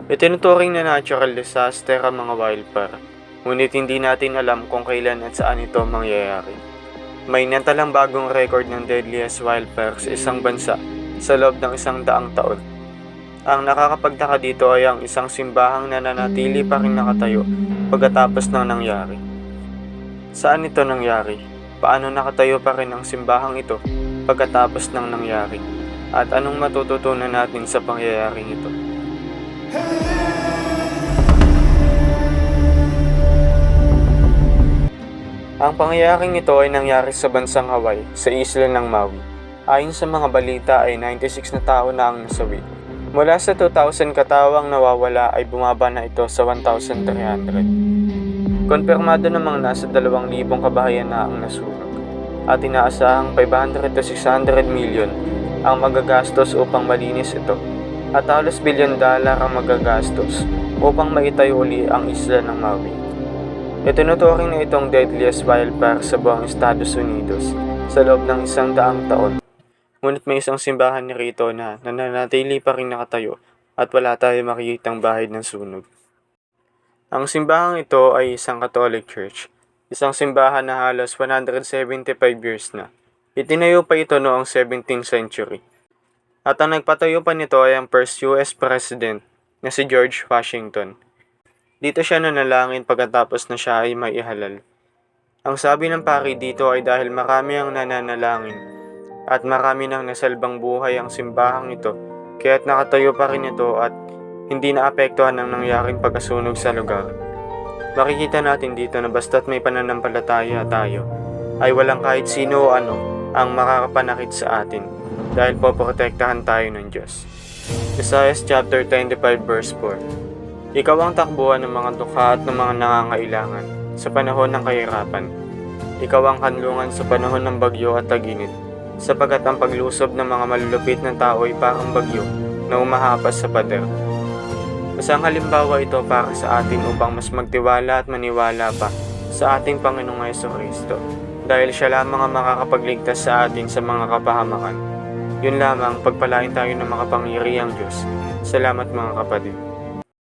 Itinuturing na natural disaster ang mga wildfire, ngunit hindi natin alam kung kailan at saan ito mangyayari. May natalang bagong record ng deadliest wildfire sa isang bansa sa loob ng 100 taon. Ang nakakapagtaka dito ay ang isang simbahang nananatili pa rin nakatayo pagkatapos ng nangyari. Saan ito nangyari? Paano nakatayo pa rin ang simbahang ito pagkatapos ng nangyari? At anong matututunan natin sa pangyayaring ito? Ang pangyayaring ito ay nangyari sa bansang Hawaii, sa isla ng Maui. Ayon sa mga balita ay 96 na tao na ang nasawi. Mula sa 2,000 katawang nawawala ay bumaba na ito sa 1,300. Konfirmado namang nasa 2,000 kabahayan na ang nasunog. At inaasahang 500 to 600 million ang magagastos upang malinis ito. At halos $1 billion ang magagastos upang maitayo uli ang isla ng Maui. Itinuturing na itong deadliest wildfire sa buong Estados Unidos sa loob ng 100 taon. Ngunit may isang simbahan ni rito na nananatili pa rin nakatayo at wala tayo makikitang bahid ng sunog. Ang simbahang ito ay isang Catholic Church, isang simbahan na halos 175 years na. Itinayo pa ito noong 17th century. At ang nagpatayo pa nito ay ang first US President na si George Washington. Dito siya nanalangin pagkatapos na siya ay maihalal. Ang sabi ng pari dito ay dahil marami ang nananalangin at marami nang nasalbang buhay ang simbahang ito, kaya't nakatayo pa rin ito at hindi naapektuhan ng nangyaring pagkasunog sa lugar. Makikita natin dito na basta't may pananampalataya tayo, ay walang kahit sino o ano ang makakapanakit sa atin dahil poprotektahan tayo ng Diyos. Isaiah chapter 25 verse 4. Ikaw ang takbuhan ng mga dukha at ng mga nangangailangan sa panahon ng kahirapan. Ikaw ang kanlungan sa panahon ng bagyo at tag-init, sapagkat ang paglusob ng mga malulupit na tao ay parang bagyo na umahapas sa pader. Isang halimbawa ito para sa atin upang mas magtiwala at maniwala pa sa ating Panginoong Jesucristo, dahil siya lamang ang makakapagligtas sa atin sa mga kapahamakan. Yun lamang, pagpalain tayo ng makapangyarihang Diyos. Salamat mga kapatid.